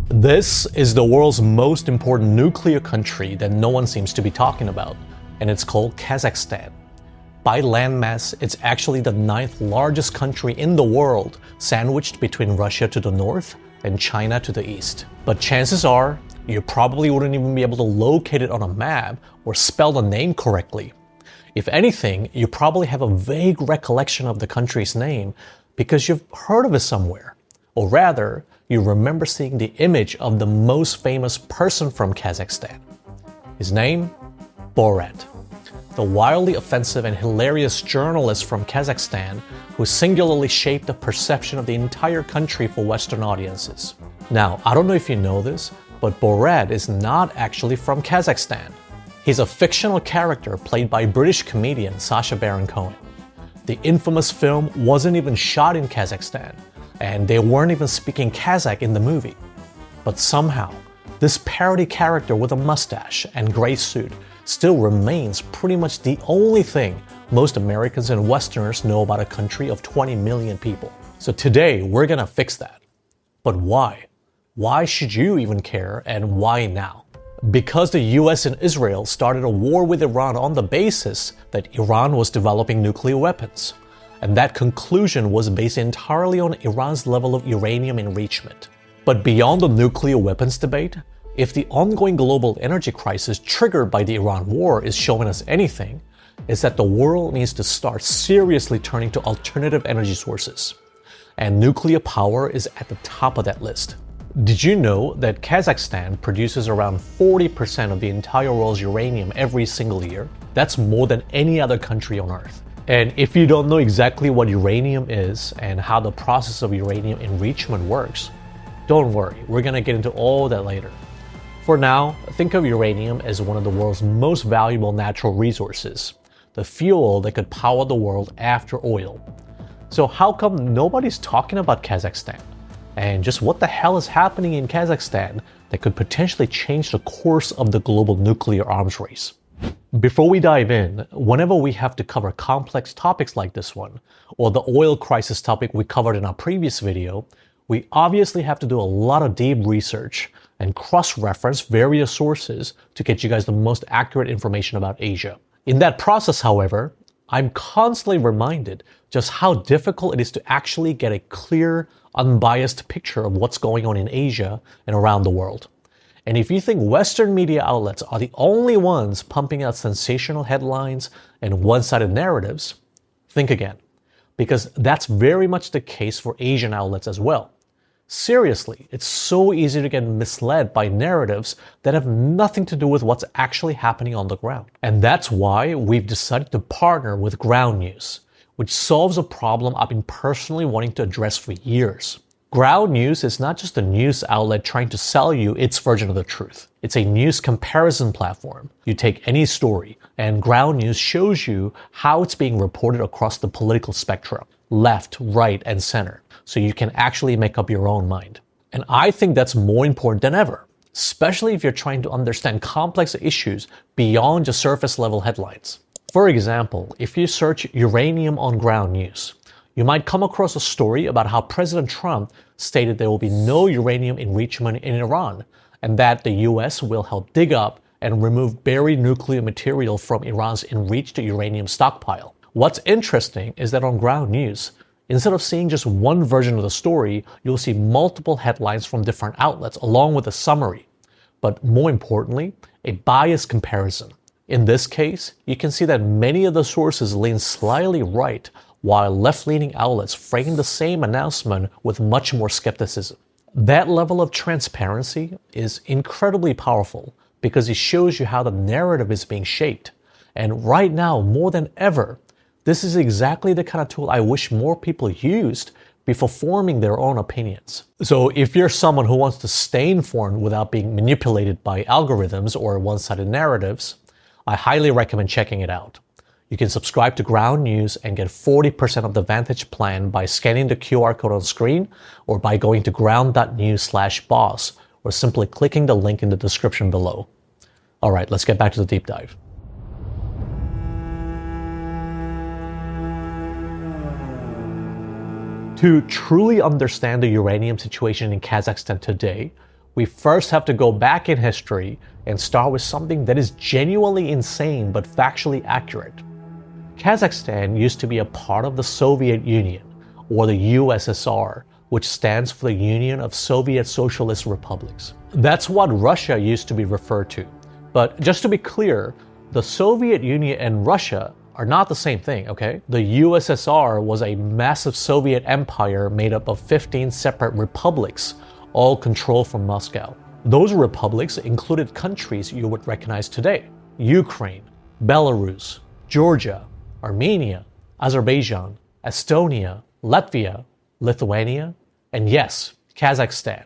This is the world's most important nuclear country that no one seems to be talking about, and it's called Kazakhstan. By landmass, it's actually the 9th largest country in the world, sandwiched between Russia to the north and China to the east. But chances are, you probably wouldn't even be able to locate it on a map or spell the name correctly. If anything, you probably have a vague recollection of the country's name because you've heard of it somewhere. Or rather, you remember seeing the image of the most famous person from Kazakhstan. His name? Borat, the wildly offensive and hilarious journalist from Kazakhstan who singularly shaped the perception of the entire country for Western audiences. Now, I don't know if you know this, but Borat is not actually from Kazakhstan. He's a fictional character played by British comedian Sacha Baron Cohen. The infamous film wasn't even shot in Kazakhstan, and they weren't even speaking Kazakh in the movie. But somehow, this parody character with a mustache and gray suit still remains pretty much the only thing most Americans and Westerners know about a country of 20 million people. So today, we're gonna fix that. But why? Why should you even care, and why now? Because the US and Israel started a war with Iran on the basis that Iran was developing nuclear weapons. And that conclusion was based entirely on Iran's level of uranium enrichment. But beyond the nuclear weapons debate, if the ongoing global energy crisis triggered by the Iran war is showing us anything, it's that the world needs to start seriously turning to alternative energy sources. And nuclear power is at the top of that list. Did you know that Kazakhstan produces around 40% of the entire world's uranium every single year? That's more than any other country on Earth. And if you don't know exactly what uranium is and how the process of uranium enrichment works, don't worry, we're gonna get into all that later. For now, think of uranium as one of the world's most valuable natural resources, the fuel that could power the world after oil. So how come nobody's talking about Kazakhstan? And just what the hell is happening in Kazakhstan that could potentially change the course of the global nuclear arms race? Before we dive in, whenever we have to cover complex topics like this one, or the oil crisis topic we covered in our previous video, we obviously have to do a lot of deep research and cross-reference various sources to get you guys the most accurate information about Asia. In that process, however, I'm constantly reminded just how difficult it is to actually get a clear, unbiased picture of what's going on in Asia and around the world. And if you think Western media outlets are the only ones pumping out sensational headlines and one-sided narratives, think again. Because that's very much the case for Asian outlets as well. Seriously, it's so easy to get misled by narratives that have nothing to do with what's actually happening on the ground. And that's why we've decided to partner with Ground News, which solves a problem I've been personally wanting to address for years. Ground News is not just a news outlet trying to sell you its version of the truth. It's a news comparison platform. You take any story, and Ground News shows you how it's being reported across the political spectrum, left, right, and center, so you can actually make up your own mind. And I think that's more important than ever, especially if you're trying to understand complex issues beyond just surface-level headlines. For example, if you search uranium on Ground News, you might come across a story about how President Trump stated there will be no uranium enrichment in Iran, and that the US will help dig up and remove buried nuclear material from Iran's enriched uranium stockpile. What's interesting is that on Ground News, instead of seeing just one version of the story, you'll see multiple headlines from different outlets along with a summary. But more importantly, a biased comparison. In this case, you can see that many of the sources lean slightly right, while left-leaning outlets frame the same announcement with much more skepticism. That level of transparency is incredibly powerful because it shows you how the narrative is being shaped. And right now, more than ever, this is exactly the kind of tool I wish more people used before forming their own opinions. So if you're someone who wants to stay informed without being manipulated by algorithms or one-sided narratives, I highly recommend checking it out. You can subscribe to Ground News and get 40% of the Vantage plan by scanning the QR code on screen or by going to ground.news/boss or simply clicking the link in the description below. All right, let's get back to the deep dive. To truly understand the uranium situation in Kazakhstan today, We first have to go back in history and start with something that is genuinely insane but factually accurate. Kazakhstan used to be a part of the Soviet Union, or the USSR, which stands for the Union of Soviet Socialist Republics. That's what Russia used to be referred to. But just to be clear, the Soviet Union and Russia are not the same thing, okay? The USSR was a massive Soviet empire made up of 15 separate republics, all controlled from Moscow. Those republics included countries you would recognize today: Ukraine, Belarus, Georgia, Armenia, Azerbaijan, Estonia, Latvia, Lithuania, and yes, Kazakhstan,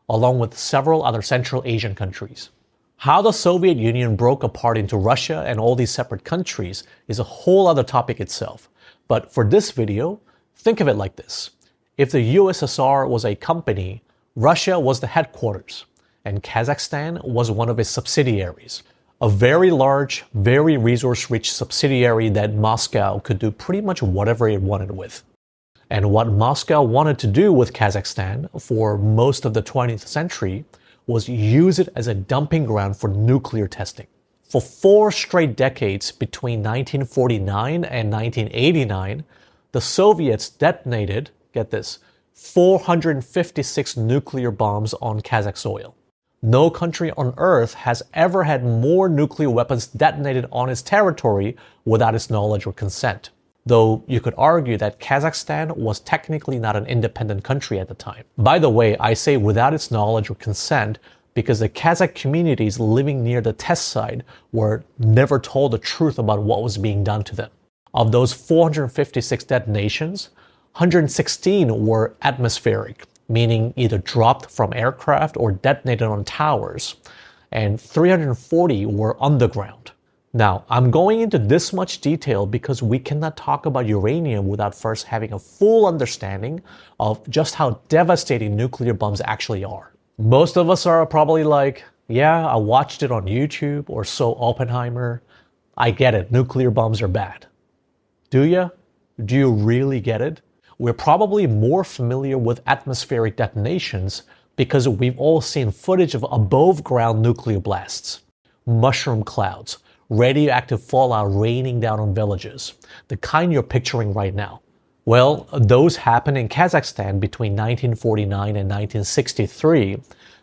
along with several other Central Asian countries. How the Soviet Union broke apart into Russia and all these separate countries is a whole other topic itself. But for this video, think of it like this. If the USSR was a company, Russia was the headquarters, and Kazakhstan was one of its subsidiaries. A very large, very resource-rich subsidiary that Moscow could do pretty much whatever it wanted with. And what Moscow wanted to do with Kazakhstan for most of the 20th century was use it as a dumping ground for nuclear testing. For 4 straight decades between 1949 and 1989, the Soviets detonated, get this, 456 nuclear bombs on Kazakh soil. No country on Earth has ever had more nuclear weapons detonated on its territory without its knowledge or consent. Though you could argue that Kazakhstan was technically not an independent country at the time. By the way, I say without its knowledge or consent because the Kazakh communities living near the test site were never told the truth about what was being done to them. Of those 456 detonations, 116 were atmospheric, meaning either dropped from aircraft or detonated on towers, and 340 were underground. Now, I'm going into this much detail because we cannot talk about uranium without first having a full understanding of just how devastating nuclear bombs actually are. Most of us are probably like, yeah, I watched it on YouTube or saw Oppenheimer. I get it, nuclear bombs are bad. Do you? Do you really get it? We're probably more familiar with atmospheric detonations because we've all seen footage of above-ground nuclear blasts, mushroom clouds, radioactive fallout raining down on villages, the kind you're picturing right now. Well, those happened in Kazakhstan between 1949 and 1963,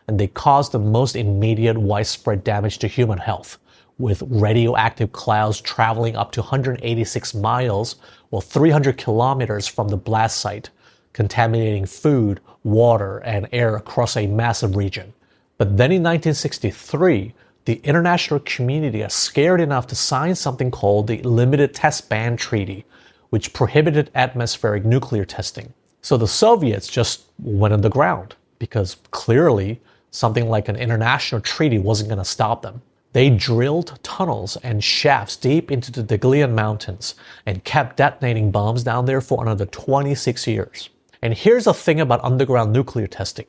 and they caused the most immediate widespread damage to human health, with radioactive clouds traveling up to 186 miles or 300 kilometers from the blast site, contaminating food, water, and air across a massive region. But then in 1963, the international community is scared enough to sign something called the Limited Test Ban Treaty, which prohibited atmospheric nuclear testing. So the Soviets just went underground, because clearly something like an international treaty wasn't going to stop them. They drilled tunnels and shafts deep into the Degelian Mountains and kept detonating bombs down there for another 26 years. And here's the thing about underground nuclear testing.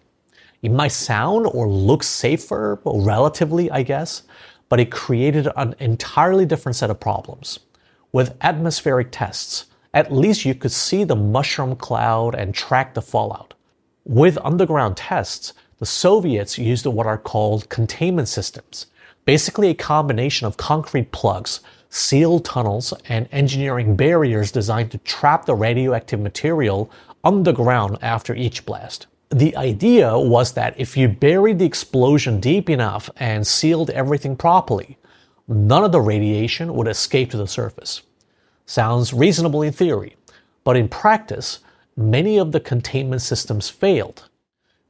It might sound or look safer, relatively, I guess, but it created an entirely different set of problems. With atmospheric tests, at least you could see the mushroom cloud and track the fallout. With underground tests, the Soviets used what are called containment systems, basically a combination of concrete plugs, sealed tunnels, and engineering barriers designed to trap the radioactive material underground after each blast. The idea was that if you buried the explosion deep enough and sealed everything properly, none of the radiation would escape to the surface. Sounds reasonable in theory, but in practice, many of the containment systems failed.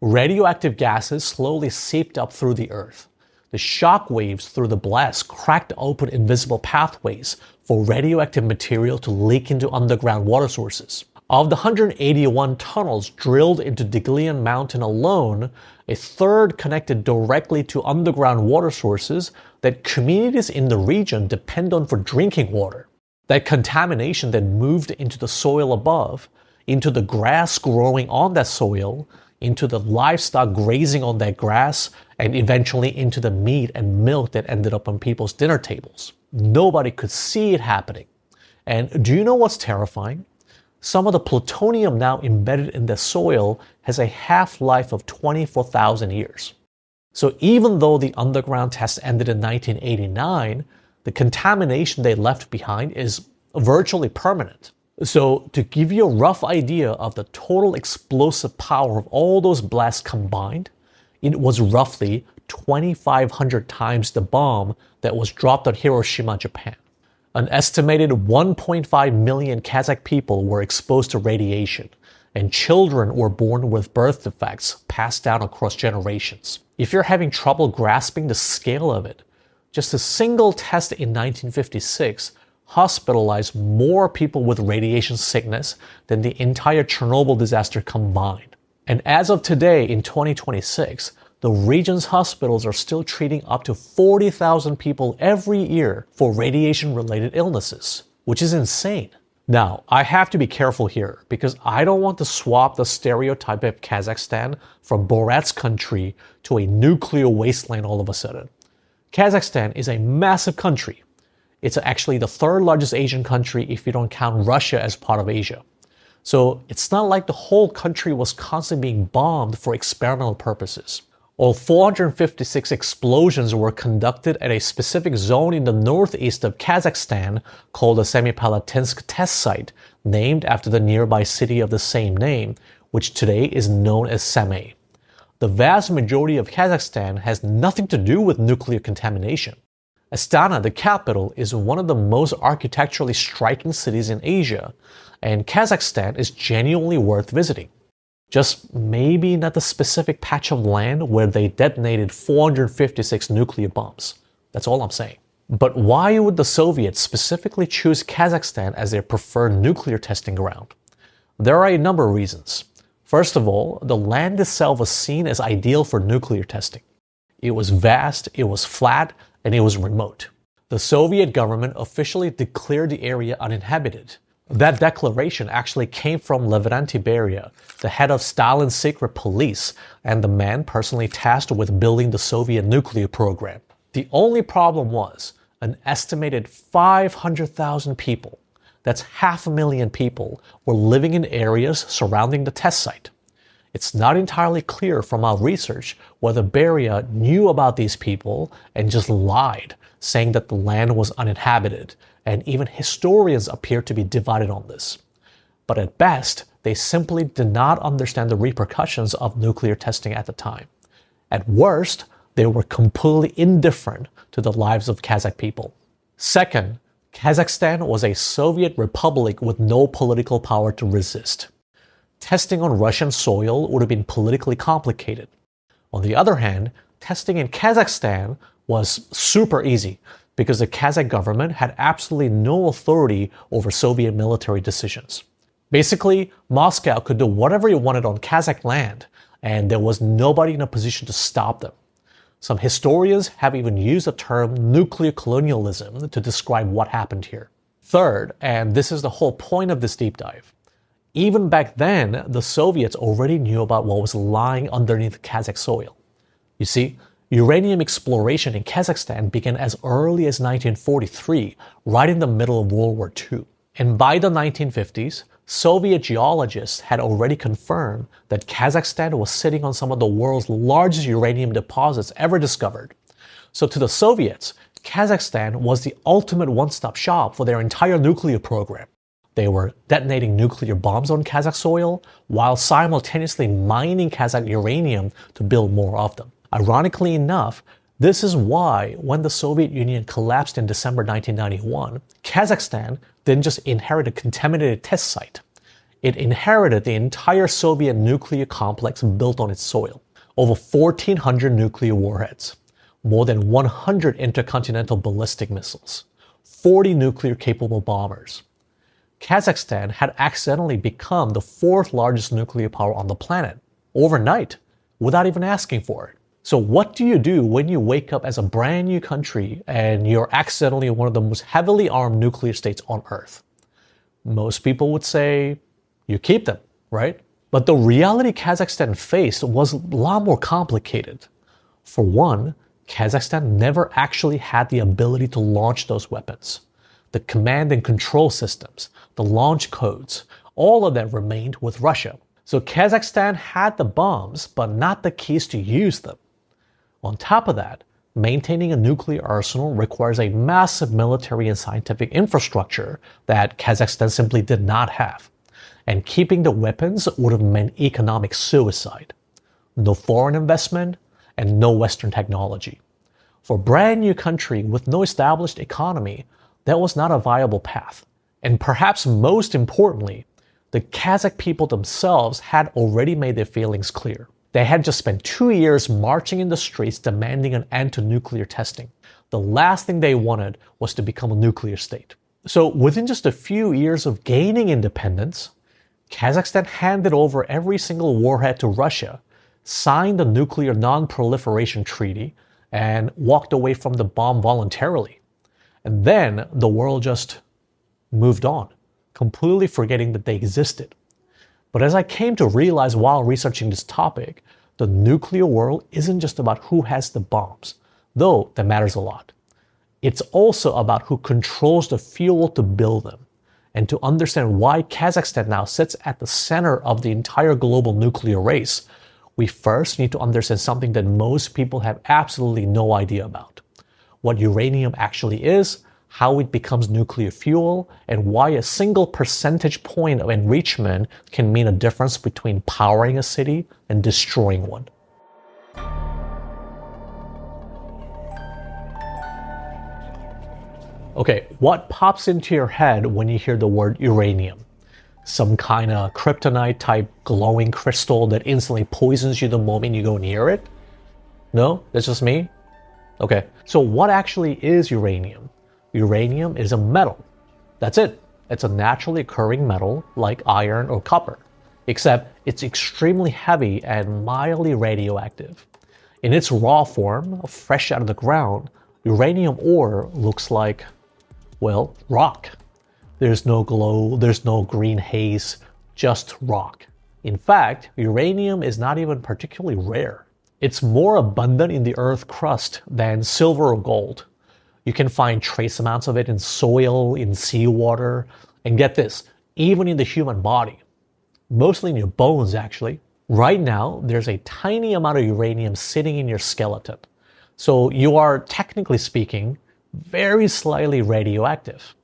Radioactive gases slowly seeped up through the earth. The shock waves through the blast cracked open invisible pathways for radioactive material to leak into underground water sources. Of the 181 tunnels drilled into Degelian Mountain alone, a third connected directly to underground water sources that communities in the region depend on for drinking water. That contamination then moved into the soil above, into the grass growing on that soil, into the livestock grazing on that grass, and eventually into the meat and milk that ended up on people's dinner tables. Nobody could see it happening. And do you know what's terrifying? Some of the plutonium now embedded in the soil has a half-life of 24,000 years. So even though the underground test ended in 1989, the contamination they left behind is virtually permanent. So to give you a rough idea of the total explosive power of all those blasts combined, it was roughly 2,500 times the bomb that was dropped on Hiroshima, Japan. An estimated 1.5 million Kazakh people were exposed to radiation, and children were born with birth defects passed down across generations. If you're having trouble grasping the scale of it, just a single test in 1956 hospitalized more people with radiation sickness than the entire Chernobyl disaster combined. And as of today, in 2026, the region's hospitals are still treating up to 40,000 people every year for radiation-related illnesses, which is insane. Now, I have to be careful here because I don't want to swap the stereotype of Kazakhstan from Borat's country to a nuclear wasteland all of a sudden. Kazakhstan is a massive country. It's actually the third largest Asian country if you don't count Russia as part of Asia. So it's not like the whole country was constantly being bombed for experimental purposes. All 456 explosions were conducted at a specific zone in the northeast of Kazakhstan called the Semipalatinsk test site, named after the nearby city of the same name, which today is known as Semey. The vast majority of Kazakhstan has nothing to do with nuclear contamination. Astana, the capital, is one of the most architecturally striking cities in Asia, and Kazakhstan is genuinely worth visiting. Just maybe not the specific patch of land where they detonated 456 nuclear bombs. That's all I'm saying. But why would the Soviets specifically choose Kazakhstan as their preferred nuclear testing ground? There are a number of reasons. First of all, the land itself was seen as ideal for nuclear testing. It was vast, it was flat, and it was remote. The Soviet government officially declared the area uninhabited. That declaration actually came from Lavrentiy Beria, the head of Stalin's secret police and the man personally tasked with building the Soviet nuclear program. The only problem was an estimated 500,000 people, that's 500,000 people, were living in areas surrounding the test site. It's not entirely clear from our research whether Beria knew about these people and just lied, saying that the land was uninhabited, and even historians appear to be divided on this. But at best, they simply did not understand the repercussions of nuclear testing at the time. At worst, they were completely indifferent to the lives of Kazakh people. Second, Kazakhstan was a Soviet republic with no political power to resist. Testing on Russian soil would have been politically complicated. On the other hand, testing in Kazakhstan was super easy because the Kazakh government had absolutely no authority over Soviet military decisions. Basically, Moscow could do whatever it wanted on Kazakh land, and there was nobody in a position to stop them. Some historians have even used the term nuclear colonialism to describe what happened here. Third, and this is the whole point of this deep dive, even back then, the Soviets already knew about what was lying underneath Kazakh soil. You see, uranium exploration in Kazakhstan began as early as 1943, right in the middle of World War II. And by the 1950s, Soviet geologists had already confirmed that Kazakhstan was sitting on some of the world's largest uranium deposits ever discovered. So to the Soviets, Kazakhstan was the ultimate one-stop shop for their entire nuclear program. They were detonating nuclear bombs on Kazakh soil while simultaneously mining Kazakh uranium to build more of them. Ironically enough, this is why when the Soviet Union collapsed in December 1991, Kazakhstan didn't just inherit a contaminated test site. It inherited the entire Soviet nuclear complex built on its soil. Over 1,400 nuclear warheads, more than 100 intercontinental ballistic missiles, 40 nuclear-capable bombers. Kazakhstan had accidentally become the fourth largest nuclear power on the planet, overnight, without even asking for it. So what do you do when you wake up as a brand new country and you're accidentally one of the most heavily armed nuclear states on Earth? Most people would say, you keep them, right? But the reality Kazakhstan faced was a lot more complicated. For one, Kazakhstan never actually had the ability to launch those weapons. The command and control systems, the launch codes, all of that remained with Russia. So Kazakhstan had the bombs, but not the keys to use them. On top of that, maintaining a nuclear arsenal requires a massive military and scientific infrastructure that Kazakhstan simply did not have. And keeping the weapons would have meant economic suicide. No foreign investment and no Western technology. For a brand new country with no established economy, that was not a viable path. And perhaps most importantly, the Kazakh people themselves had already made their feelings clear. They had just spent 2 years marching in the streets demanding an end to nuclear testing. The last thing they wanted was to become a nuclear state. So within just a few years of gaining independence, Kazakhstan handed over every single warhead to Russia, signed the Nuclear Non-Proliferation Treaty, and walked away from the bomb voluntarily. And then the world just moved on, completely forgetting that they existed. But as I came to realize while researching this topic, the nuclear world isn't just about who has the bombs, though that matters a lot. It's also about who controls the fuel to build them. And to understand why Kazakhstan now sits at the center of the entire global nuclear race, we first need to understand something that most people have absolutely no idea about. What uranium actually is, how it becomes nuclear fuel, and why a single percentage point of enrichment can mean a difference between powering a city and destroying one. Okay, what pops into your head when you hear the word uranium? Some kind of kryptonite type glowing crystal that instantly poisons you the moment you go near it? No? That's just me? Okay, so what actually is uranium? Uranium is a metal. That's it. It's a naturally occurring metal like iron or copper, except it's extremely heavy and mildly radioactive. In its raw form, fresh out of the ground, uranium ore looks like, well, rock. There's no glow, there's no green haze, just rock. In fact, uranium is not even particularly rare. It's more abundant in the earth crust than silver or gold. You can find trace amounts of it in soil, in seawater, and get this, even in the human body. Mostly in your bones, actually. Right now, there's a tiny amount of uranium sitting in your skeleton. So you are, technically speaking, very slightly radioactive.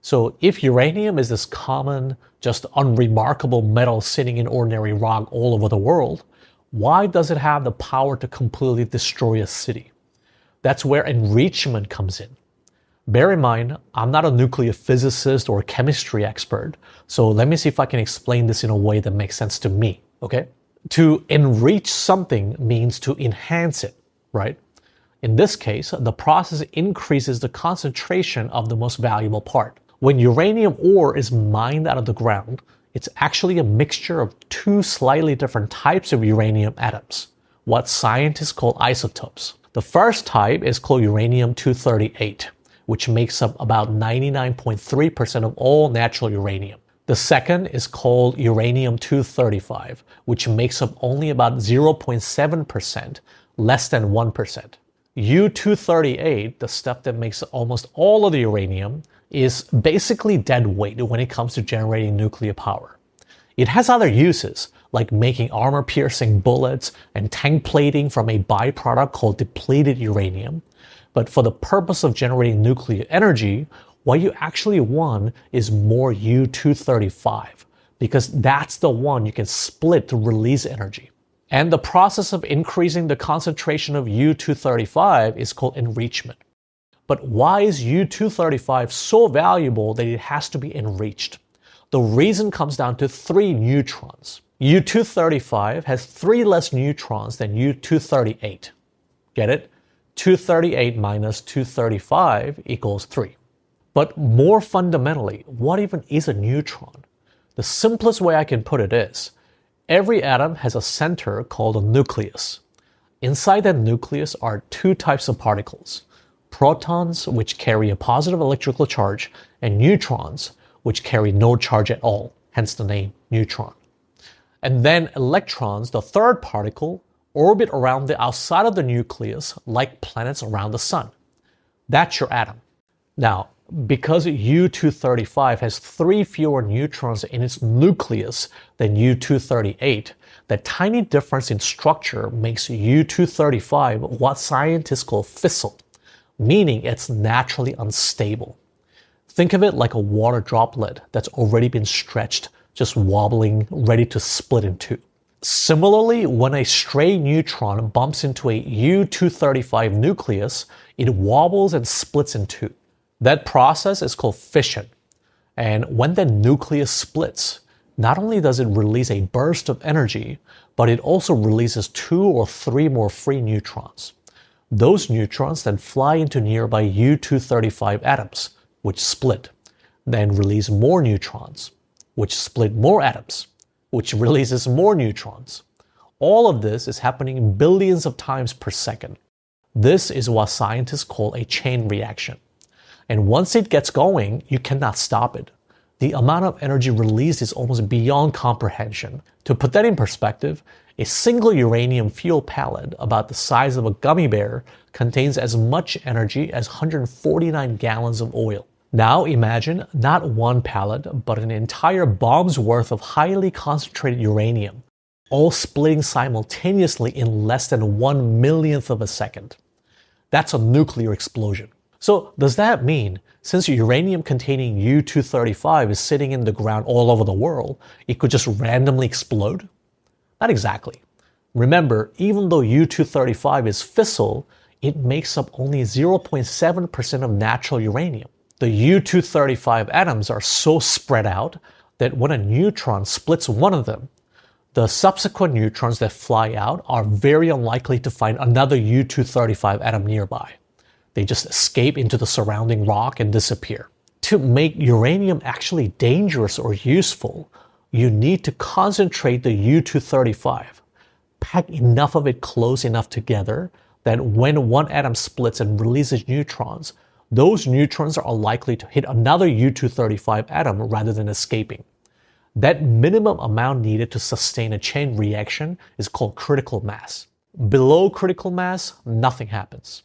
So if uranium is this common, just unremarkable metal sitting in ordinary rock all over the world, why does it have the power to completely destroy a city? That's where enrichment comes in. Bear in mind, I'm not a nuclear physicist or chemistry expert, so let me see if I can explain this in a way that makes sense to me, okay? To enrich something means to enhance it, right? In this case, the process increases the concentration of the most valuable part. When uranium ore is mined out of the ground, it's actually a mixture of two slightly different types of uranium atoms, what scientists call isotopes. The first type is called uranium-238, which makes up about 99.3% of all natural uranium. The second is called uranium-235, which makes up only about 0.7%, less than 1%. U-238, the stuff that makes almost all of the uranium, is basically dead weight when it comes to generating nuclear power. It has other uses, like making armor-piercing bullets and tank plating from a byproduct called depleted uranium. But for the purpose of generating nuclear energy, what you actually want is more U-235, because that's the one you can split to release energy. And the process of increasing the concentration of U-235 is called enrichment. But why is U-235 so valuable that it has to be enriched? The reason comes down to 3 neutrons. U-235 has 3 less neutrons than U-238. Get it? 238 minus 235 equals 3. But more fundamentally, what even is a neutron? The simplest way I can put it is, every atom has a center called a nucleus. Inside that nucleus are 2 types of particles. Protons, which carry a positive electrical charge, and neutrons, which carry no charge at all, hence the name neutron. And then electrons, the third particle, orbit around the outside of the nucleus like planets around the sun. That's your atom. Now, Because U-235 has 3 fewer neutrons in its nucleus than U-238, that tiny difference in structure makes U-235 what scientists call fissile, meaning it's naturally unstable. Think of it like a water droplet that's already been stretched, just wobbling, ready to split in two. Similarly, when a stray neutron bumps into a U-235 nucleus, it wobbles and splits in two. That process is called fission. And when the nucleus splits, not only does it release a burst of energy, but it also releases 2 or 3 more free neutrons. Those neutrons then fly into nearby U-235 atoms, which split, then release more neutrons, which split more atoms, which releases more neutrons. All of this is happening billions of times per second. This is what scientists call a chain reaction. And once it gets going, you cannot stop it. The amount of energy released is almost beyond comprehension. To put that in perspective, a single uranium fuel pellet about the size of a gummy bear contains as much energy as 149 gallons of oil. Now imagine not one pellet, but an entire bomb's worth of highly concentrated uranium, all splitting simultaneously in less than 1/1,000,000th of a second. That's a nuclear explosion. So does that mean, since uranium containing U-235 is sitting in the ground all over the world, it could just randomly explode? Not exactly. Remember, even though U-235 is fissile, it makes up only 0.7% of natural uranium. The U-235 atoms are so spread out that when a neutron splits one of them, the subsequent neutrons that fly out are very unlikely to find another U-235 atom nearby. They just escape into the surrounding rock and disappear. To make uranium actually dangerous or useful, you need to concentrate the U-235, pack enough of it close enough together that when one atom splits and releases neutrons, those neutrons are likely to hit another U-235 atom rather than escaping. That minimum amount needed to sustain a chain reaction is called critical mass. Below critical mass, nothing happens.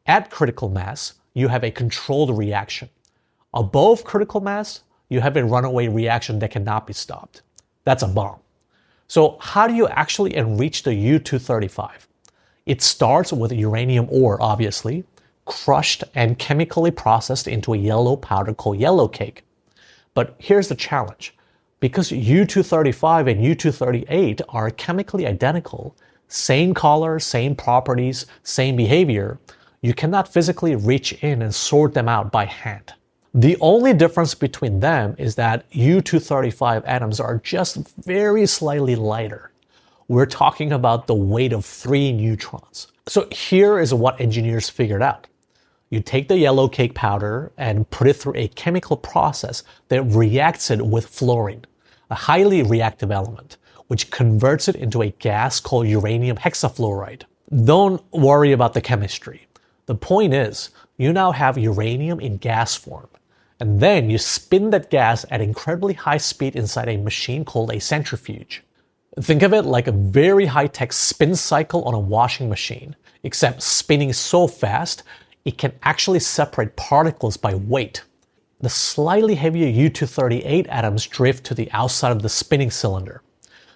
At critical mass, you have a controlled reaction. Above critical mass, you have a runaway reaction that cannot be stopped. That's a bomb. So how do you actually enrich the U-235? It starts with uranium ore, obviously, crushed and chemically processed into a yellow powder called yellow cake. But here's the challenge. Because U-235 and U-238 are chemically identical, same color, same properties, same behavior, you cannot physically reach in and sort them out by hand. The only difference between them is that U-235 atoms are just very slightly lighter. We're talking about the weight of 3 neutrons. So here is what engineers figured out. You take the yellow cake powder and put it through a chemical process that reacts it with fluorine, a highly reactive element, which converts it into a gas called uranium hexafluoride. Don't worry about the chemistry. The point is, you now have uranium in gas form, and then you spin that gas at incredibly high speed inside a machine called a centrifuge. Think of it like a very high-tech spin cycle on a washing machine, except spinning so fast, it can actually separate particles by weight. The slightly heavier U-238 atoms drift to the outside of the spinning cylinder.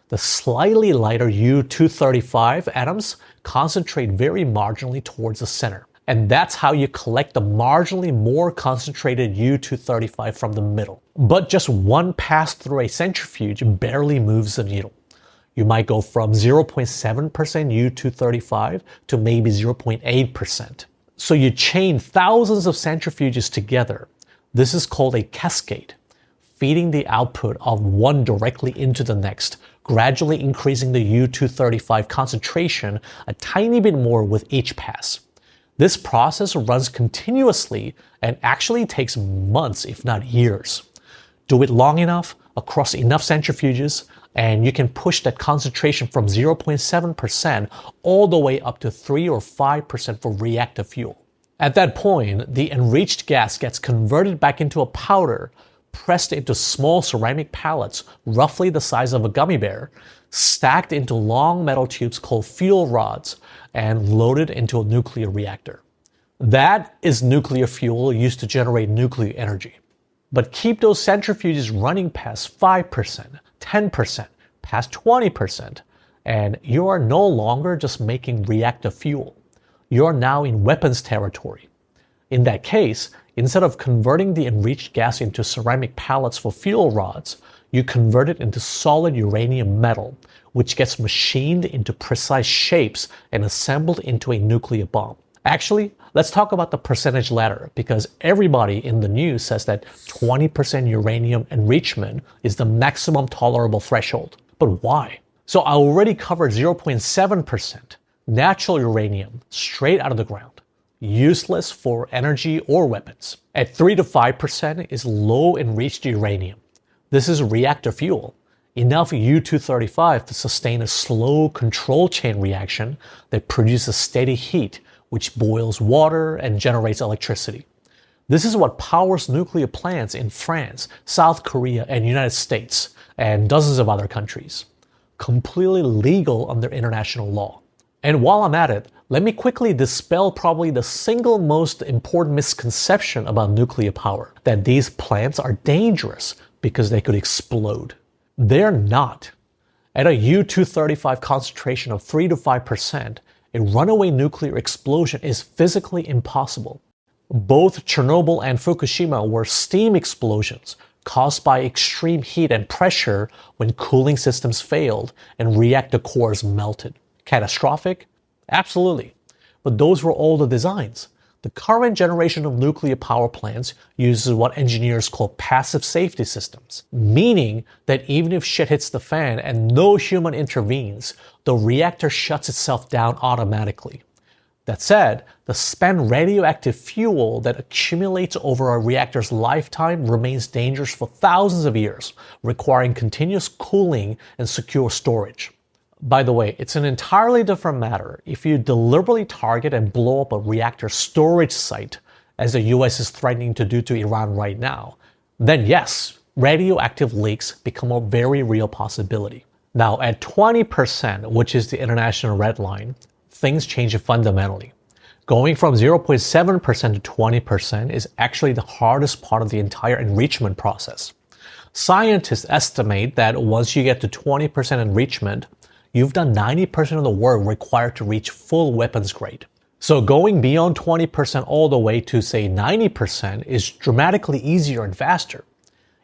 The slightly lighter U-235 atoms concentrate very marginally towards the center. And that's how you collect the marginally more concentrated U-235 from the middle. But just one pass through a centrifuge barely moves the needle. You might go from 0.7% U-235 to maybe 0.8%. So you chain thousands of centrifuges together. This is called a cascade, feeding the output of one directly into the next, gradually increasing the U-235 concentration a tiny bit more with each pass. This process runs continuously and actually takes months, if not years. Do it long enough, across enough centrifuges, and you can push that concentration from 0.7% all the way up to 3 or 5% for reactive fuel. At that point, the enriched gas gets converted back into a powder, pressed into small ceramic pellets roughly the size of a gummy bear, stacked into long metal tubes called fuel rods, and loaded into a nuclear reactor. That is nuclear fuel used to generate nuclear energy. But keep those centrifuges running past 5%, 10%, past 20%, and you are no longer just making reactor fuel. You are now in weapons territory. In that case, instead of converting the enriched gas into ceramic pellets for fuel rods, you convert it into solid uranium metal, which gets machined into precise shapes and assembled into a nuclear bomb. Actually, let's talk about the percentage ladder, because everybody in the news says that 20% uranium enrichment is the maximum tolerable threshold. But why? So I already covered 0.7%, natural uranium, straight out of the ground, useless for energy or weapons. At 3 to 5% is low enriched uranium. This is reactor fuel, enough U-235 to sustain a slow control chain reaction that produces steady heat, which boils water and generates electricity. This is what powers nuclear plants in France, South Korea, and United States, and dozens of other countries. Completely legal under international law. And while I'm at it, let me quickly dispel probably the single most important misconception about nuclear power, that these plants are dangerous because they could explode. They're not. At a U-235 concentration of 3 to 5%, a runaway nuclear explosion is physically impossible. Both Chernobyl and Fukushima were steam explosions caused by extreme heat and pressure when cooling systems failed and reactor cores melted. Catastrophic? Absolutely. But those were older designs. The current generation of nuclear power plants uses what engineers call passive safety systems, meaning that even if shit hits the fan and no human intervenes, the reactor shuts itself down automatically. That said, the spent radioactive fuel that accumulates over a reactor's lifetime remains dangerous for thousands of years, requiring continuous cooling and secure storage. By the way, it's an entirely different matter if you deliberately target and blow up a reactor storage site, as the US is threatening to do to Iran right now. Then yes, radioactive leaks become a very real possibility. Now, at 20%, which is the international red line, things change fundamentally. Going from 0.7% to 20% is actually the hardest part of the entire enrichment process. Scientists estimate that once you get to 20% enrichment, you've done 90% of the work required to reach full weapons grade. So going beyond 20% all the way to, say, 90% is dramatically easier and faster.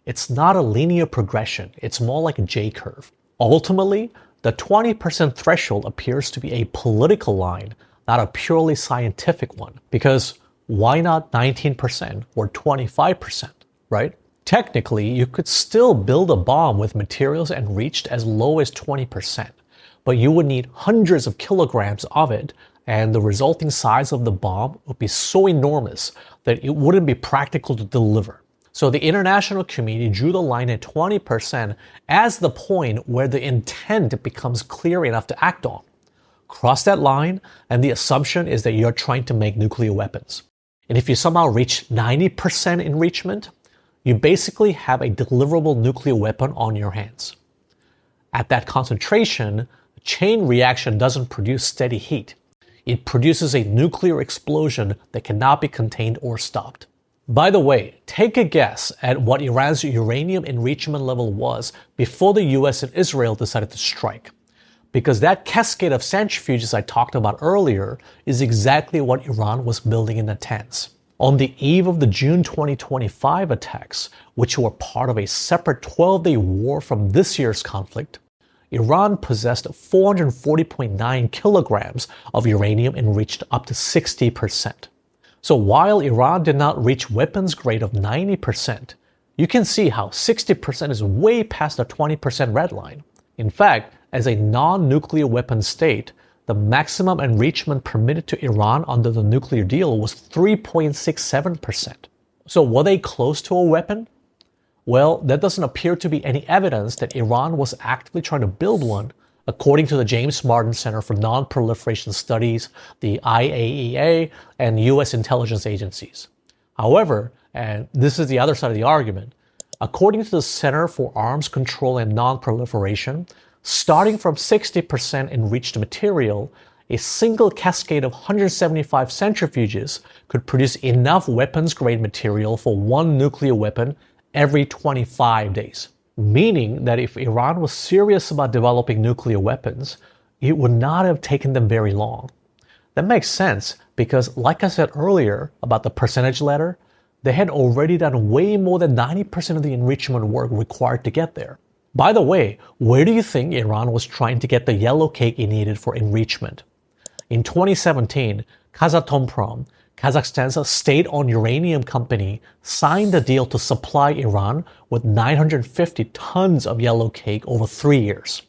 It's not a linear progression, it's more like a J-curve. Ultimately, the 20% threshold appears to be a political line, not a purely scientific one. Because why not 19% or 25%, right? Technically, you could still build a bomb with materials enriched as low as 20%, but you would need hundreds of kilograms of it, and the resulting size of the bomb would be so enormous that it wouldn't be practical to deliver. So the international community drew the line at 20% as the point where the intent becomes clear enough to act on. Cross that line, and the assumption is that you're trying to make nuclear weapons. And if you somehow reach 90% enrichment, you basically have a deliverable nuclear weapon on your hands. At that concentration, the chain reaction doesn't produce steady heat. It produces a nuclear explosion that cannot be contained or stopped. By the way, take a guess at what Iran's uranium enrichment level was before the US and Israel decided to strike. Because that cascade of centrifuges I talked about earlier is exactly what Iran was building in the tens. On the eve of the June 2025 attacks, which were part of a separate 12-day war from this year's conflict, Iran possessed 440.9 kilograms of uranium enriched up to 60%. So while Iran did not reach weapons grade of 90%, you can see how 60% is way past the 20% red line. In fact, as a non-nuclear weapon state, the maximum enrichment permitted to Iran under the nuclear deal was 3.67%. So were they close to a weapon? Well, there doesn't appear to be any evidence that Iran was actively trying to build one, according to the James Martin Center for Non-Proliferation Studies, the IAEA, and US intelligence agencies. However, and this is the other side of the argument, according to the Center for Arms Control and Non-Proliferation, starting from 60% enriched material, a single cascade of 175 centrifuges could produce enough weapons-grade material for one nuclear weapon every 25 days. Meaning that if Iran was serious about developing nuclear weapons, it would not have taken them very long. That makes sense because, like I said earlier about the percentage ladder, they had already done way more than 90% of the enrichment work required to get there. By the way, where do you think Iran was trying to get the yellow cake it needed for enrichment? In 2017, Kazatomprom, Kazakhstan's state-owned uranium company, signed a deal to supply Iran with 950 tons of yellow cake over 3 years.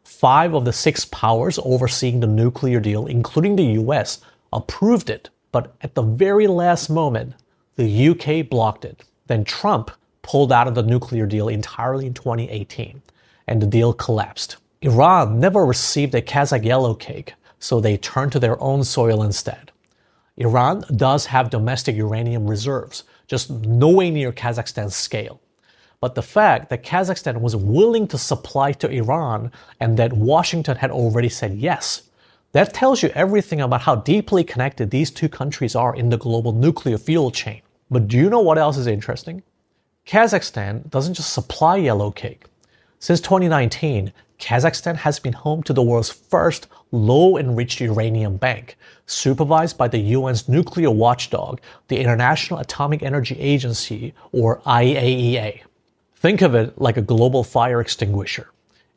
5 of the 6 powers overseeing the nuclear deal, including the US, approved it, but at the very last moment, the UK blocked it. Then Trump pulled out of the nuclear deal entirely in 2018, and the deal collapsed. Iran never received a Kazakh yellow cake, so they turned to their own soil instead. Iran does have domestic uranium reserves, just nowhere near Kazakhstan's scale. But the fact that Kazakhstan was willing to supply to Iran and that Washington had already said yes, that tells you everything about how deeply connected these two countries are in the global nuclear fuel chain. But do you know what else is interesting? Kazakhstan doesn't just supply yellow cake. Since 2019, Kazakhstan has been home to the world's first low-enriched uranium bank, supervised by the UN's nuclear watchdog, the International Atomic Energy Agency, or IAEA. Think of it like a global fire extinguisher,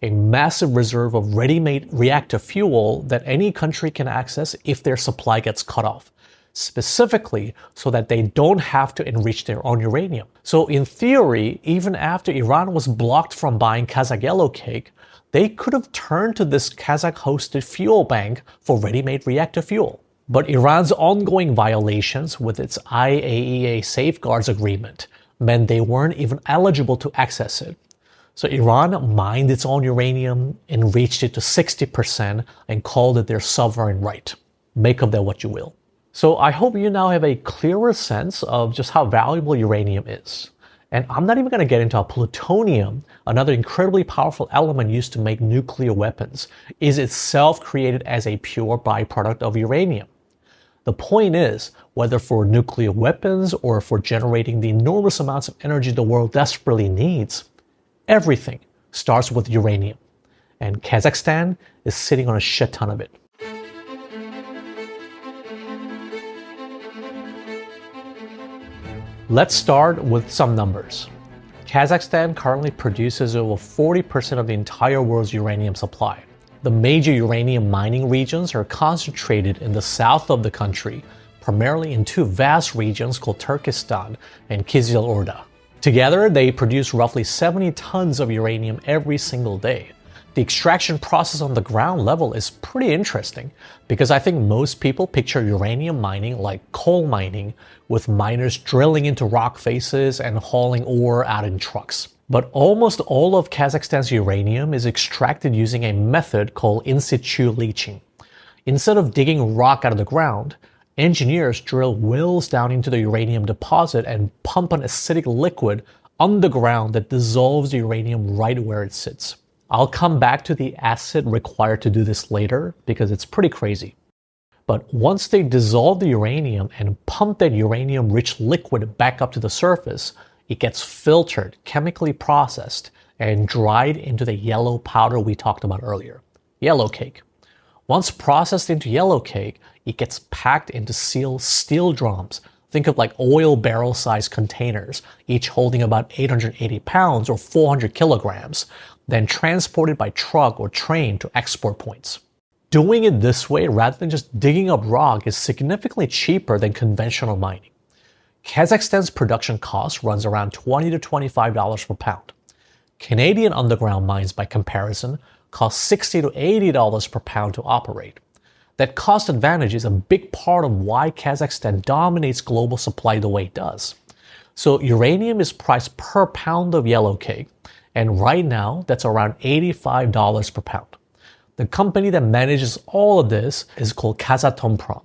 a massive reserve of ready-made reactor fuel that any country can access if their supply gets cut off, specifically so that they don't have to enrich their own uranium. So in theory, even after Iran was blocked from buying Kazakh yellow cake, they could have turned to this Kazakh-hosted fuel bank for ready-made reactor fuel. But Iran's ongoing violations with its IAEA safeguards agreement meant they weren't even eligible to access it. So Iran mined its own uranium, enriched it to 60%, and called it their sovereign right. Make of that what you will. So I hope you now have a clearer sense of just how valuable uranium is. And I'm not even going to get into how plutonium, another incredibly powerful element used to make nuclear weapons, is itself created as a pure byproduct of uranium. The point is, whether for nuclear weapons or for generating the enormous amounts of energy the world desperately needs, everything starts with uranium. And Kazakhstan is sitting on a shit ton of it. Let's start with some numbers. Kazakhstan currently produces over 40% of the entire world's uranium supply. The major uranium mining regions are concentrated in the south of the country, primarily in 2 vast regions called Turkestan and Kizil-Orda. Together, they produce roughly 70 tons of uranium every single day. The extraction process on the ground level is pretty interesting because I think most people picture uranium mining like coal mining, with miners drilling into rock faces and hauling ore out in trucks. But almost all of Kazakhstan's uranium is extracted using a method called in situ leaching. Instead of digging rock out of the ground, engineers drill wells down into the uranium deposit and pump an acidic liquid underground that dissolves the uranium right where it sits. I'll come back to the acid required to do this later because it's pretty crazy. But once they dissolve the uranium and pump that uranium-rich liquid back up to the surface, it gets filtered, chemically processed, and dried into the yellow powder we talked about earlier, yellow cake. Once processed into yellow cake, it gets packed into sealed steel drums. Think of like oil barrel-sized containers, each holding about 880 pounds or 400 kilograms, then transported by truck or train to export points. Doing it this way rather than just digging up rock is significantly cheaper than conventional mining. Kazakhstan's production cost runs around $20 to $25 per pound. Canadian underground mines, by comparison, cost $60 to $80 per pound to operate. That cost advantage is a big part of why Kazakhstan dominates global supply the way it does. So uranium is priced per pound of yellow cake, and right now that's around $85 per pound. The company that manages all of this is called Kazatomprom.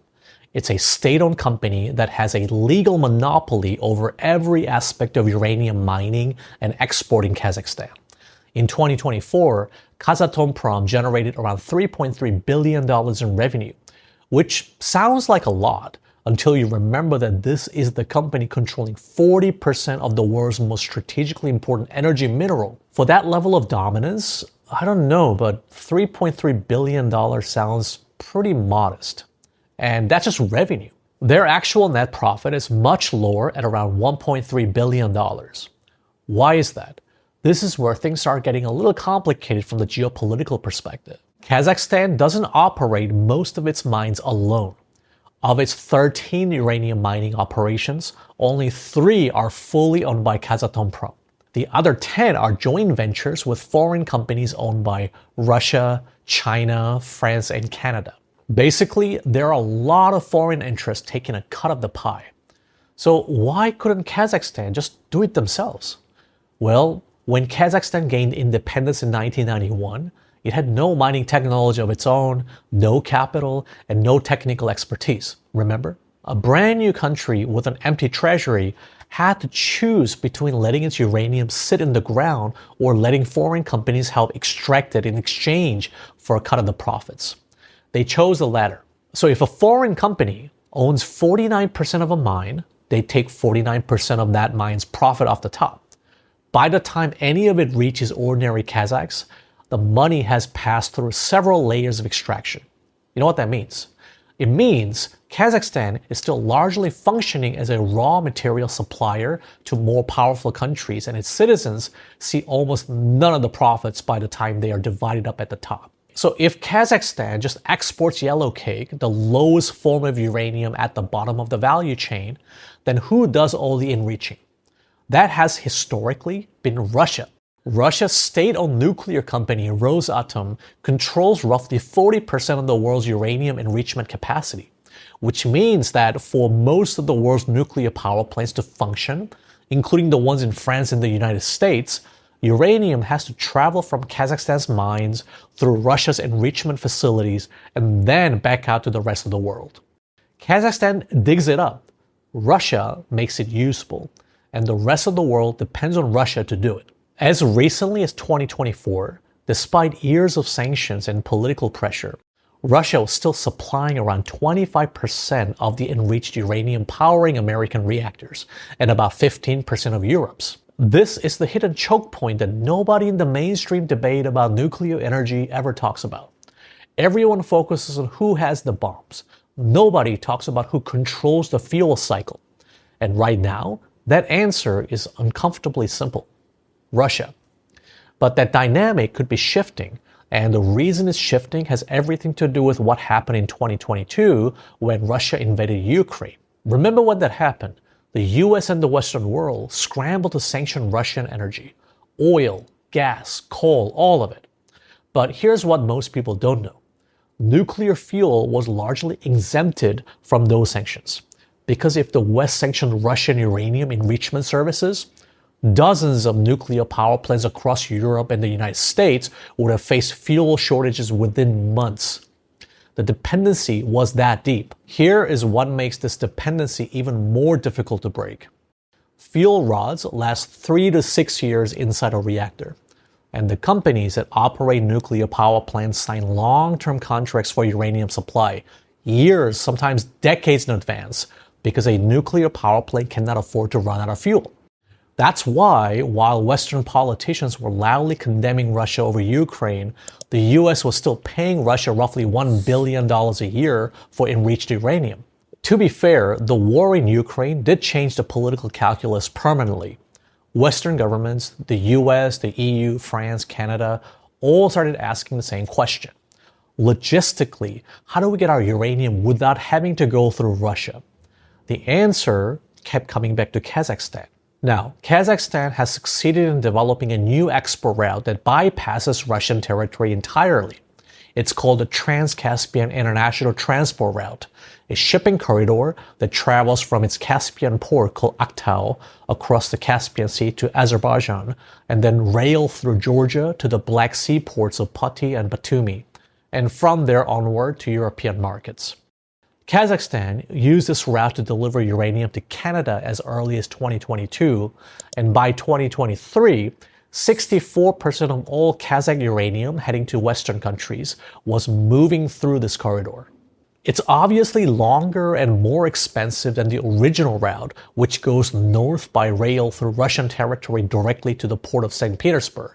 It's a state-owned company that has a legal monopoly over every aspect of uranium mining and export in Kazakhstan. In 2024, Kazatomprom generated around $3.3 billion in revenue, which sounds like a lot until you remember that this is the company controlling 40% of the world's most strategically important energy mineral. For that level of dominance, I don't know, but $3.3 billion sounds pretty modest. And that's just revenue. Their actual net profit is much lower at around $1.3 billion. Why is that? This is where things start getting a little complicated from the geopolitical perspective. Kazakhstan doesn't operate most of its mines alone. Of its 13 uranium mining operations, only 3 are fully owned by Kazatomprom. The other 10 are joint ventures with foreign companies owned by Russia, China, France, and Canada. Basically, there are a lot of foreign interests taking a cut of the pie. So why couldn't Kazakhstan just do it themselves? Well, when Kazakhstan gained independence in 1991, it had no mining technology of its own, no capital, and no technical expertise. Remember? A brand new country with an empty treasury had to choose between letting its uranium sit in the ground or letting foreign companies help extract it in exchange for a cut of the profits. They chose the latter. So if a foreign company owns 49% of a mine, they take 49% of that mine's profit off the top. By the time any of it reaches ordinary Kazakhs, the money has passed through several layers of extraction. You know what that means? It means Kazakhstan is still largely functioning as a raw material supplier to more powerful countries, and its citizens see almost none of the profits by the time they are divided up at the top. So if Kazakhstan just exports yellowcake, the lowest form of uranium at the bottom of the value chain, then who does all the enriching? That has historically been Russia. Russia's state-owned nuclear company Rosatom controls roughly 40% of the world's uranium enrichment capacity, which means that for most of the world's nuclear power plants to function, including the ones in France and the United States, uranium has to travel from Kazakhstan's mines through Russia's enrichment facilities and then back out to the rest of the world. Kazakhstan digs it up, Russia makes it usable, and the rest of the world depends on Russia to do it. As recently as 2024, despite years of sanctions and political pressure, Russia was still supplying around 25% of the enriched uranium powering American reactors and about 15% of Europe's. This is the hidden choke point that nobody in the mainstream debate about nuclear energy ever talks about. Everyone focuses on who has the bombs. Nobody talks about who controls the fuel cycle. And right now, that answer is uncomfortably simple. Russia. But that dynamic could be shifting, and the reason it's shifting has everything to do with what happened in 2022 when Russia invaded Ukraine. Remember when that happened? The US and the Western world scrambled to sanction Russian energy. Oil, gas, coal, all of it. But here's what most people don't know. Nuclear fuel was largely exempted from those sanctions. Because if the West sanctioned Russian uranium enrichment services, dozens of nuclear power plants across Europe and the United States would have faced fuel shortages within months. The dependency was that deep. Here is what makes this dependency even more difficult to break. Fuel rods last 3 to 6 years inside a reactor, and the companies that operate nuclear power plants sign long-term contracts for uranium supply, years, sometimes decades in advance, because a nuclear power plant cannot afford to run out of fuel. That's why, while Western politicians were loudly condemning Russia over Ukraine, the US was still paying Russia roughly $1 billion a year for enriched uranium. To be fair, the war in Ukraine did change the political calculus permanently. Western governments, the US, the EU, France, Canada, all started asking the same question. Logistically, how do we get our uranium without having to go through Russia? The answer kept coming back to Kazakhstan. Now, Kazakhstan has succeeded in developing a new export route that bypasses Russian territory entirely. It's called the Trans-Caspian International Transport Route, a shipping corridor that travels from its Caspian port called Aktau across the Caspian Sea to Azerbaijan, and then rail through Georgia to the Black Sea ports of Poti and Batumi, and from there onward to European markets. Kazakhstan used this route to deliver uranium to Canada as early as 2022, and by 2023, 64% of all Kazakh uranium heading to Western countries was moving through this corridor. It's obviously longer and more expensive than the original route, which goes north by rail through Russian territory directly to the port of St. Petersburg,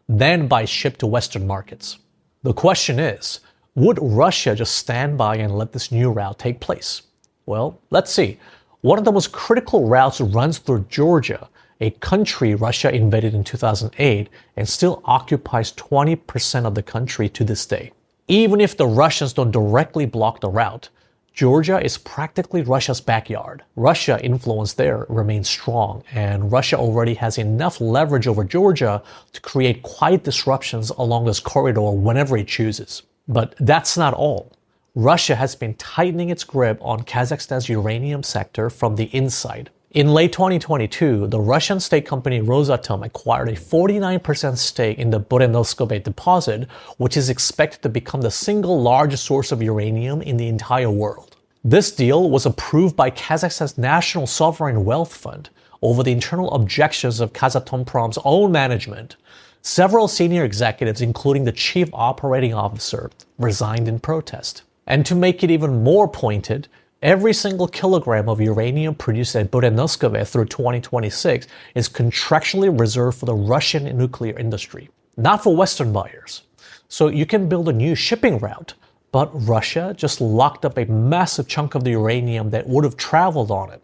then by ship to Western markets. The question is, would Russia just stand by and let this new route take place? Well, let's see. One of the most critical routes runs through Georgia, a country Russia invaded in 2008 and still occupies 20% of the country to this day. Even if the Russians don't directly block the route, Georgia is practically Russia's backyard. Russia's influence there remains strong, and Russia already has enough leverage over Georgia to create quiet disruptions along this corridor whenever it chooses. But that's not all. Russia has been tightening its grip on Kazakhstan's uranium sector from the inside. In late 2022, the Russian state company Rosatom acquired a 49% stake in the Budenovskoye deposit, which is expected to become the single largest source of uranium in the entire world. This deal was approved by Kazakhstan's National Sovereign Wealth Fund over the internal objections of Kazatomprom's own management. Several senior executives, including the chief operating officer, resigned in protest. And to make it even more pointed, every single kilogram of uranium produced at Budenovskoye through 2026 is contractually reserved for the Russian nuclear industry, not for Western buyers. So you can build a new shipping route, but Russia just locked up a massive chunk of the uranium that would have traveled on it.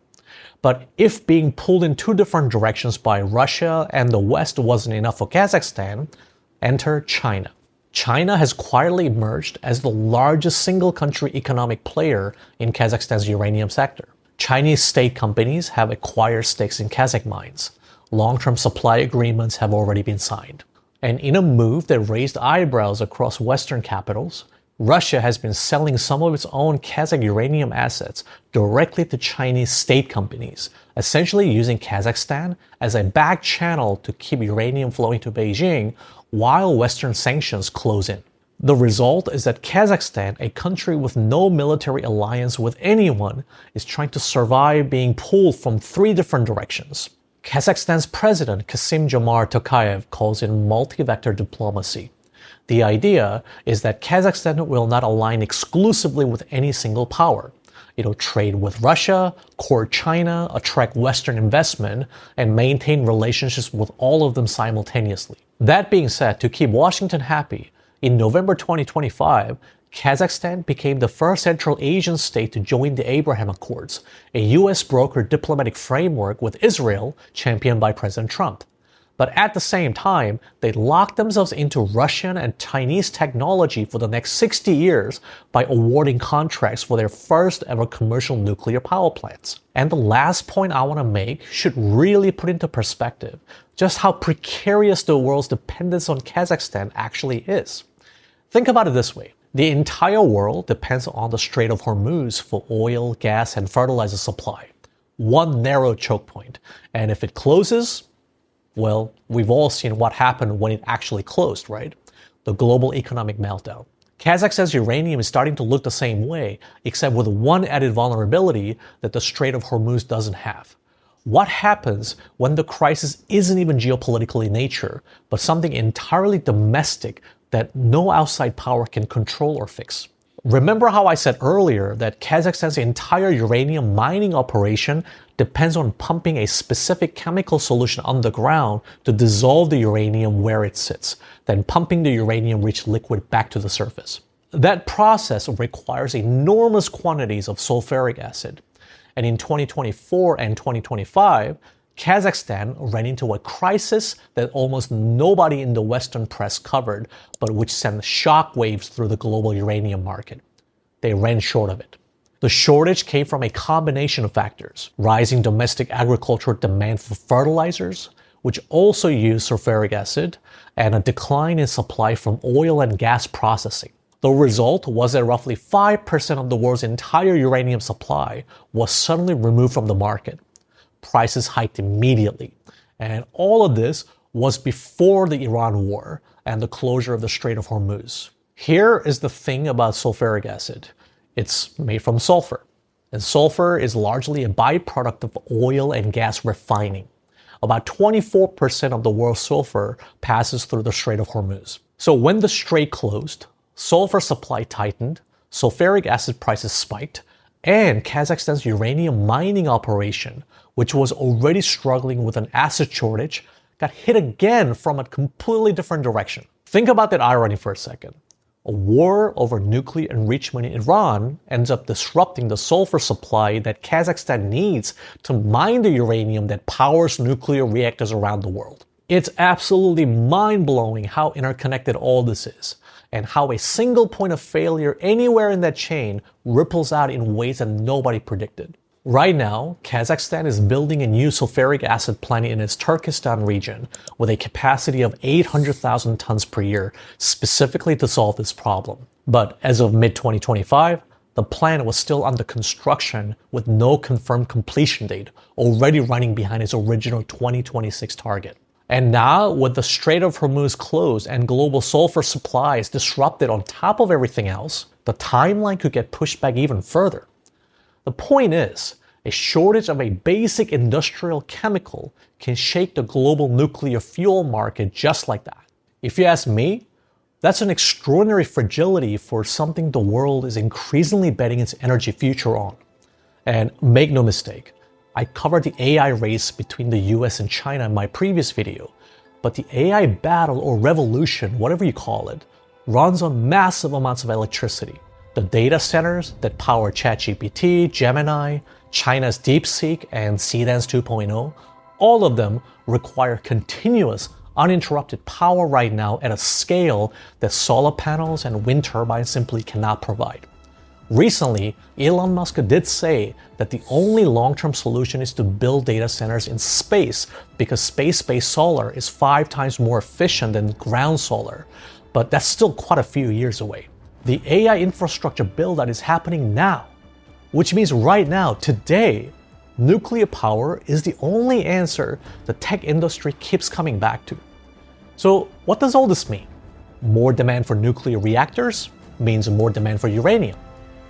But if being pulled in two different directions by Russia and the West wasn't enough for Kazakhstan, enter China. China has quietly emerged as the largest single-country economic player in Kazakhstan's uranium sector. Chinese state companies have acquired stakes in Kazakh mines. Long-term supply agreements have already been signed. And in a move that raised eyebrows across Western capitals, Russia has been selling some of its own Kazakh uranium assets directly to Chinese state companies, essentially using Kazakhstan as a back channel to keep uranium flowing to Beijing while Western sanctions close in. The result is that Kazakhstan, a country with no military alliance with anyone, is trying to survive being pulled from three different directions. Kazakhstan's president, Kassym-Jomart Tokayev, calls it multi-vector diplomacy. The idea is that Kazakhstan will not align exclusively with any single power. It'll trade with Russia, court China, attract Western investment, and maintain relationships with all of them simultaneously. That being said, to keep Washington happy, in November 2025, Kazakhstan became the first Central Asian state to join the Abraham Accords, a US-brokered diplomatic framework with Israel championed by President Trump. But at the same time, they locked themselves into Russian and Chinese technology for the next 60 years by awarding contracts for their first ever commercial nuclear power plants. And the last point I want to make should really put into perspective just how precarious the world's dependence on Kazakhstan actually is. Think about it this way. The entire world depends on the Strait of Hormuz for oil, gas, and fertilizer supply. One narrow choke point. And if it closes, well, we've all seen what happened when it actually closed, right? The global economic meltdown. Kazakhstan's uranium is starting to look the same way, except with one added vulnerability that the Strait of Hormuz doesn't have. What happens when the crisis isn't even geopolitical in nature, but something entirely domestic that no outside power can control or fix? Remember how I said earlier that Kazakhstan's entire uranium mining operation depends on pumping a specific chemical solution underground to dissolve the uranium where it sits, then pumping the uranium-rich liquid back to the surface. That process requires enormous quantities of sulfuric acid. And in 2024 and 2025, Kazakhstan ran into a crisis that almost nobody in the Western press covered, but which sent shockwaves through the global uranium market. They ran short of it. The shortage came from a combination of factors: rising domestic agricultural demand for fertilizers, which also use sulfuric acid, and a decline in supply from oil and gas processing. The result was that roughly 5% of the world's entire uranium supply was suddenly removed from the market. Prices hiked immediately. And all of this was before the Iran war and the closure of the Strait of Hormuz. Here is the thing about sulfuric acid. It's made from sulfur. And sulfur is largely a byproduct of oil and gas refining. about 24% of the world's sulfur passes through the Strait of Hormuz. So when the strait closed, sulfur supply tightened, sulfuric acid prices spiked, and Kazakhstan's uranium mining operation, which was already struggling with an acid shortage, got hit again from a completely different direction. Think about that irony for a second. A war over nuclear enrichment in Iran ends up disrupting the sulfur supply that Kazakhstan needs to mine the uranium that powers nuclear reactors around the world. It's absolutely mind-blowing how interconnected all this is, and how a single point of failure anywhere in that chain ripples out in ways that nobody predicted. Right now, Kazakhstan is building a new sulfuric acid plant in its Turkestan region with a capacity of 800,000 tons per year, specifically to solve this problem. But as of mid-2025, the plant was still under construction with no confirmed completion date, already running behind its original 2026 target. And now, with the Strait of Hormuz closed and global sulfur supplies disrupted on top of everything else, the timeline could get pushed back even further. The point is, a shortage of a basic industrial chemical can shake the global nuclear fuel market just like that. If you ask me, that's an extraordinary fragility for something the world is increasingly betting its energy future on. And make no mistake, I covered the AI race between the US and China in my previous video, but the AI battle or revolution, whatever you call it, runs on massive amounts of electricity. The data centers that power ChatGPT, Gemini, China's DeepSeek, and Cdance 2.0, all of them require continuous, uninterrupted power right now at a scale that solar panels and wind turbines simply cannot provide. Recently, Elon Musk did say that the only long-term solution is to build data centers in space because space-based solar is 5 times more efficient than ground solar, but that's still quite a few years away. The AI infrastructure build-out is happening now, which means right now, today, nuclear power is the only answer the tech industry keeps coming back to. So what does all this mean? More demand for nuclear reactors means more demand for uranium,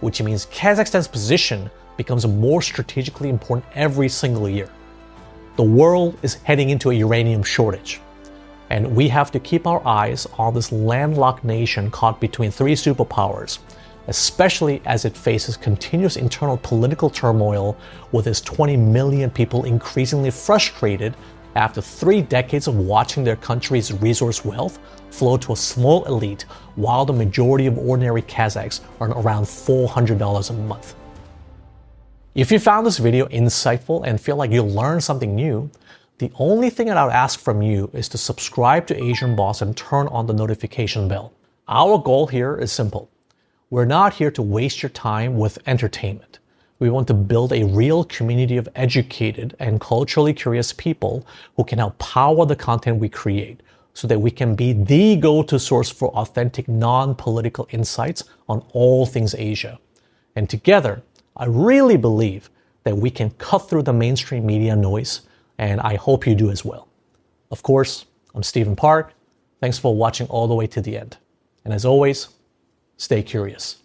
which means Kazakhstan's position becomes more strategically important every single year. The world is heading into a uranium shortage. And we have to keep our eyes on this landlocked nation caught between 3 superpowers, especially as it faces continuous internal political turmoil with its 20 million people increasingly frustrated after 3 decades of watching their country's resource wealth flow to a small elite while the majority of ordinary Kazakhs earn around $400 a month. If you found this video insightful and feel like you learned something new, the only thing that I would ask from you is to subscribe to Asian Boss and turn on the notification bell. Our goal here is simple. We're not here to waste your time with entertainment. We want to build a real community of educated and culturally curious people who can help power the content we create so that we can be the go-to source for authentic, non-political insights on all things Asia. And together, I really believe that we can cut through the mainstream media noise, and I hope you do as well. Of course, I'm Stephen Park. Thanks for watching all the way to the end. And as always, stay curious.